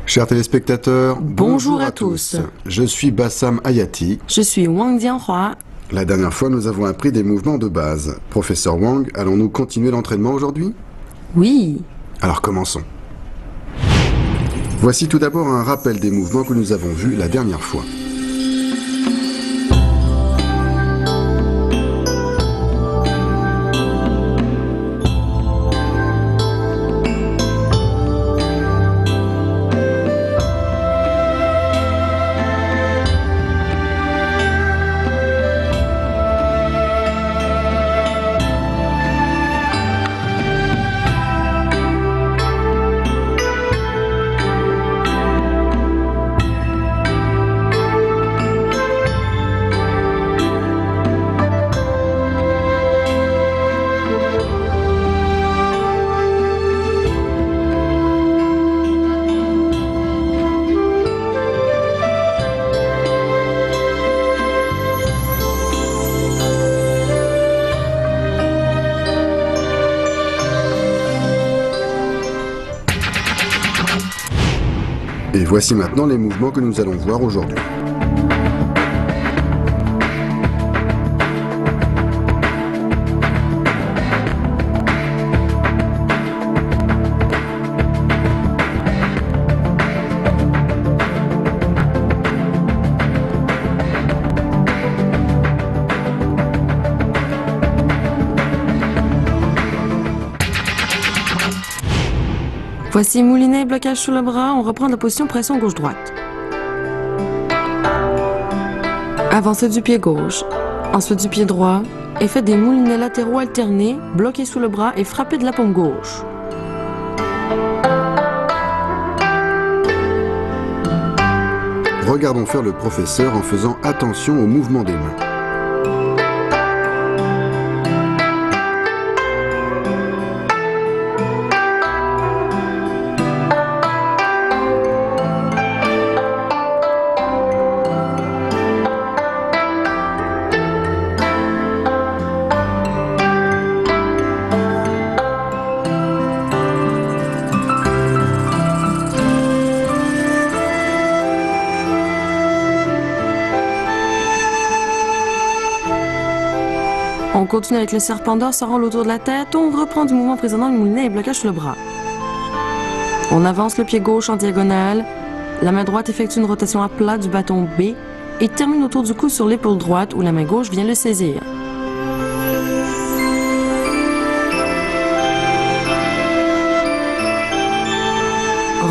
Chers téléspectateurs, Bonjour à tous. Je suis Bassam Hayati. Je suis Wang Jianhua. La dernière fois, nous avons appris des mouvements de base. Professeur Wang, allons-nous continuer l'entraînement aujourd'hui? Oui. Alors commençons. Voici tout d'abord un rappel des mouvements que nous avons vus la dernière fois. Et voici maintenant les mouvements que nous allons voir aujourd'hui. Voici moulinet et blocage sous le bras. On reprend la position pression gauche-droite. Avancez du pied gauche, ensuite du pied droit, et faites des moulinets latéraux alternés, bloqués sous le bras et frappez de la paume gauche. Regardons faire le professeur en faisant attention au mouvement des mains. On continue avec le serpent d'or, ça roule autour de la tête. On reprend du mouvement précédent, le moulinet et blocage sous le bras. On avance le pied gauche en diagonale. La main droite effectue une rotation à plat du bâton B et termine autour du cou sur l'épaule droite où la main gauche vient le saisir.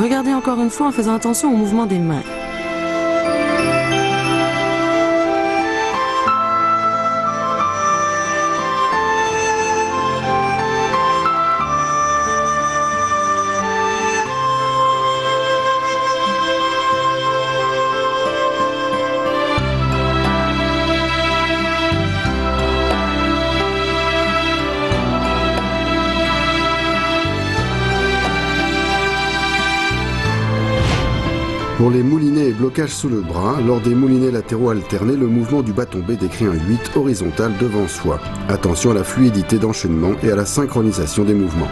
Regardez encore une fois en faisant attention au mouvement des mains. Pour les moulinets et blocages sous le bras, lors des moulinets latéraux alternés, le mouvement du bâton B décrit un 8 horizontal devant soi. Attention à la fluidité d'enchaînement et à la synchronisation des mouvements.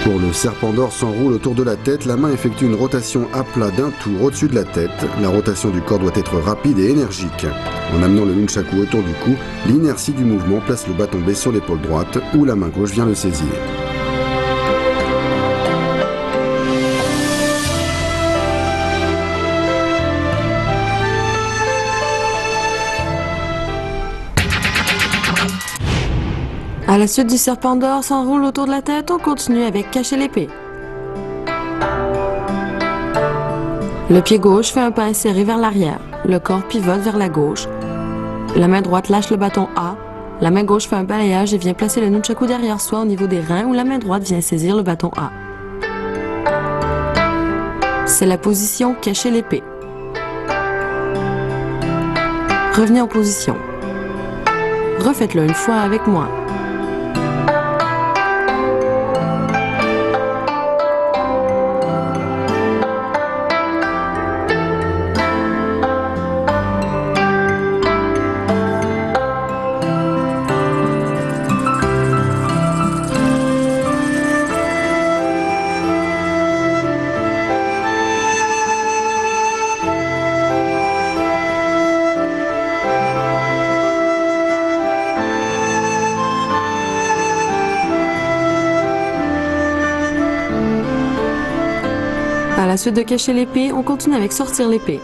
Pour le serpent d'or s'enroule autour de la tête, la main effectue une rotation à plat d'un tour au-dessus de la tête. La rotation du corps doit être rapide et énergique. En amenant le nunchaku autour du cou, l'inertie du mouvement place le bâton B sur l'épaule droite où la main gauche vient le saisir. À la suite du serpent d'or s'enroule autour de la tête, on continue avec cacher l'épée. Le pied gauche fait un pas serré vers l'arrière. Le corps pivote vers la gauche. La main droite lâche le bâton A. La main gauche fait un balayage et vient placer le nunchaku derrière soi au niveau des reins où la main droite vient saisir le bâton A. C'est la position cacher l'épée. Revenez en position. Refaites-le une fois avec moi. la suite de cacher l'épée, on continue avec sortir l'épée.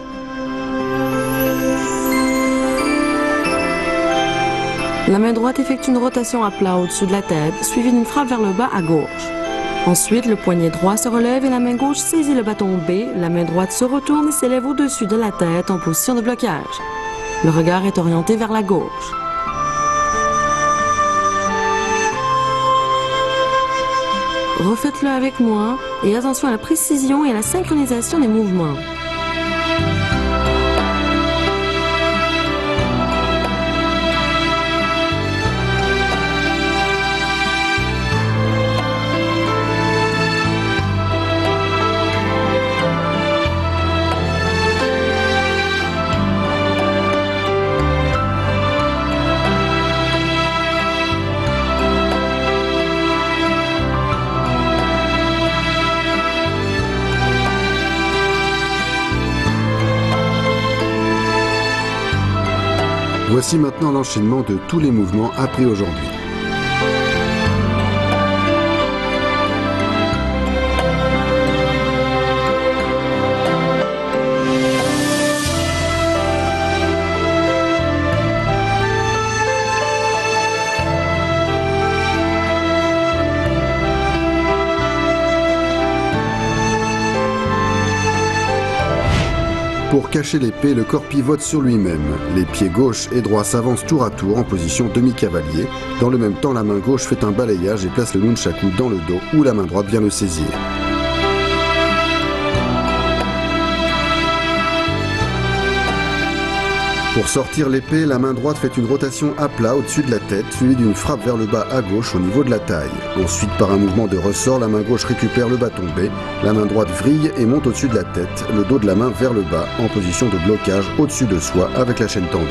La main droite effectue une rotation à plat au-dessus de la tête, suivie d'une frappe vers le bas à gauche. Ensuite, le poignet droit se relève et la main gauche saisit le bâton B. La main droite se retourne et s'élève au-dessus de la tête en position de blocage. Le regard est orienté vers la gauche. Refaites-le avec moi et attention à la précision et à la synchronisation des mouvements. Voici maintenant l'enchaînement de tous les mouvements appris aujourd'hui. Pour cacher l'épée, le corps pivote sur lui-même. Les pieds gauche et droit s'avancent tour à tour en position demi-cavalier. Dans le même temps, la main gauche fait un balayage et place le nunchaku dans le dos où la main droite vient le saisir. Pour sortir l'épée, la main droite fait une rotation à plat au-dessus de la tête, suivie d'une frappe vers le bas à gauche au niveau de la taille. Ensuite, par un mouvement de ressort, la main gauche récupère le bâton B, la main droite vrille et monte au-dessus de la tête, le dos de la main vers le bas, en position de blocage au-dessus de soi avec la chaîne tendue.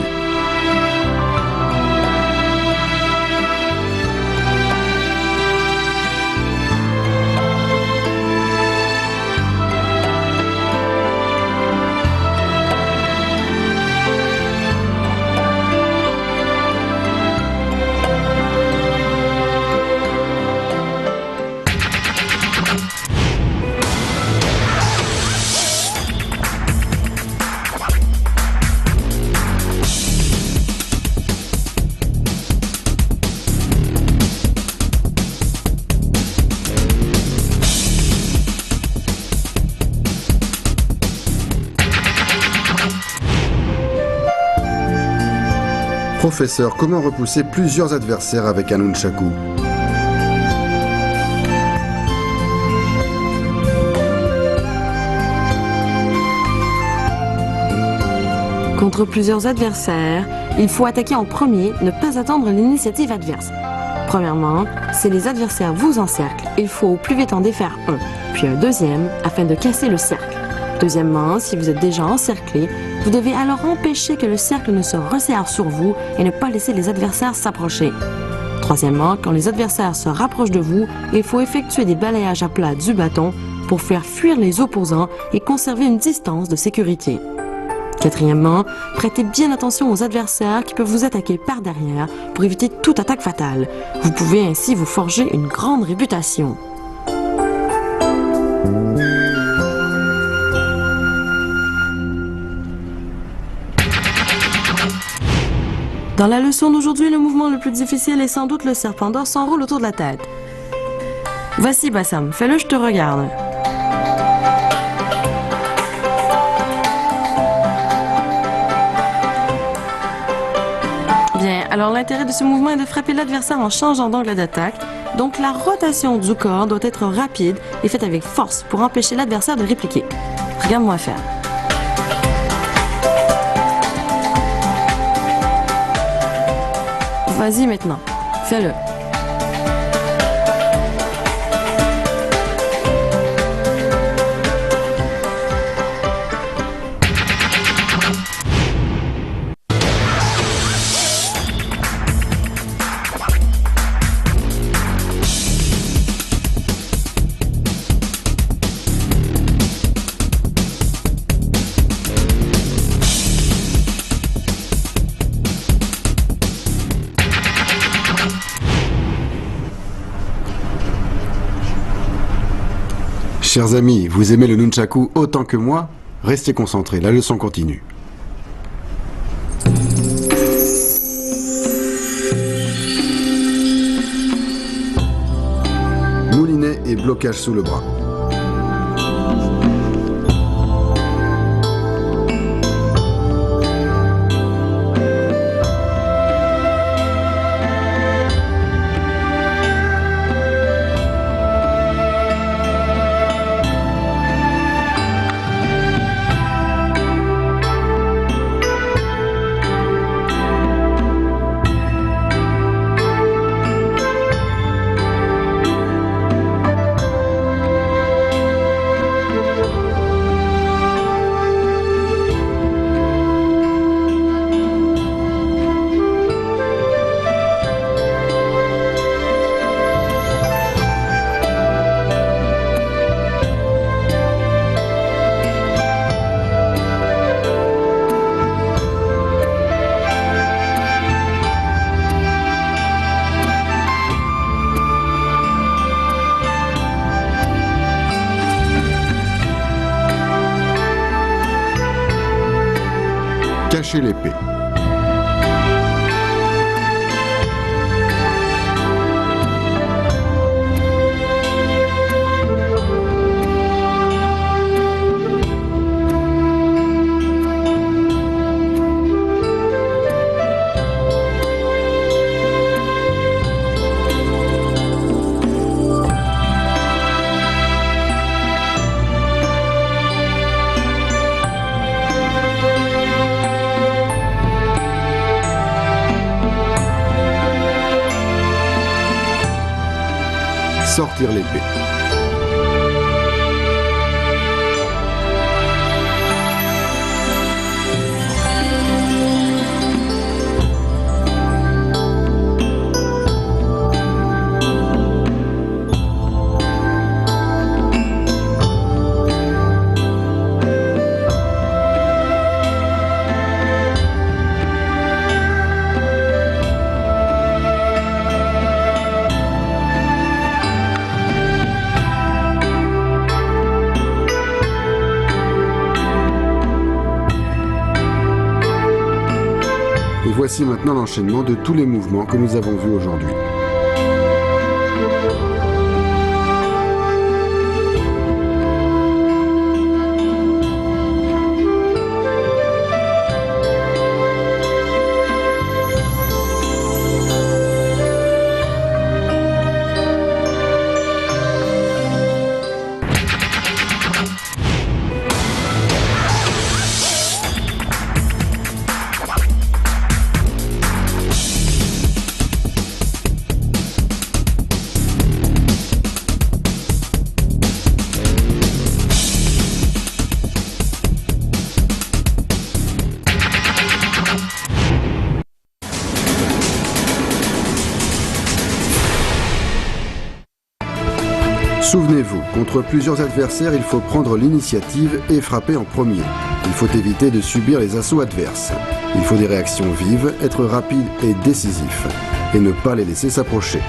Professeur, comment repousser plusieurs adversaires avec un nunchaku? Contre plusieurs adversaires, il faut attaquer en premier, ne pas attendre l'initiative adverse. Premièrement, si les adversaires vous encerclent, il faut au plus vite en défaire un, puis un deuxième, afin de casser le cercle. Deuxièmement, si vous êtes déjà encerclé, vous devez alors empêcher que le cercle ne se resserre sur vous et ne pas laisser les adversaires s'approcher. Troisièmement, quand les adversaires se rapprochent de vous, il faut effectuer des balayages à plat du bâton pour faire fuir les opposants et conserver une distance de sécurité. Quatrièmement, prêtez bien attention aux adversaires qui peuvent vous attaquer par derrière pour éviter toute attaque fatale. Vous pouvez ainsi vous forger une grande réputation. Dans la leçon d'aujourd'hui, le mouvement le plus difficile est sans doute le serpent d'or s'enroule autour de la tête. Voici Bassam, fais-le, je te regarde. Bien, alors l'intérêt de ce mouvement est de frapper l'adversaire en changeant d'angle d'attaque. Donc la rotation du corps doit être rapide et faite avec force pour empêcher l'adversaire de répliquer. Regarde-moi faire. Vas-y maintenant, fais-le. Chers amis, vous aimez le nunchaku autant que moi? Restez concentrés, la leçon continue. Moulinet et blocage sous le bras. Cacher l'épée. Sortir l'épée. Et voici maintenant l'enchaînement de tous les mouvements que nous avons vus aujourd'hui. Souvenez-vous, contre plusieurs adversaires, il faut prendre l'initiative et frapper en premier. Il faut éviter de subir les assauts adverses. Il faut des réactions vives, être rapide et décisif, et ne pas les laisser s'approcher.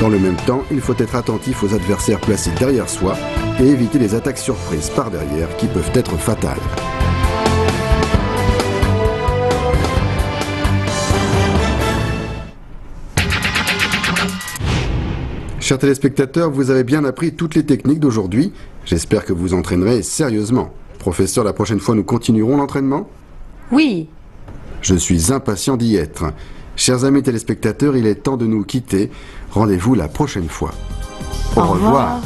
Dans le même temps, il faut être attentif aux adversaires placés derrière soi et éviter les attaques surprises par derrière qui peuvent être fatales. Chers téléspectateurs, vous avez bien appris toutes les techniques d'aujourd'hui. J'espère que vous entraînerez sérieusement. Professeur, la prochaine fois, nous continuerons l'entraînement? Oui. Je suis impatient d'y être. Chers amis téléspectateurs, il est temps de nous quitter. Rendez-vous la prochaine fois. Au revoir.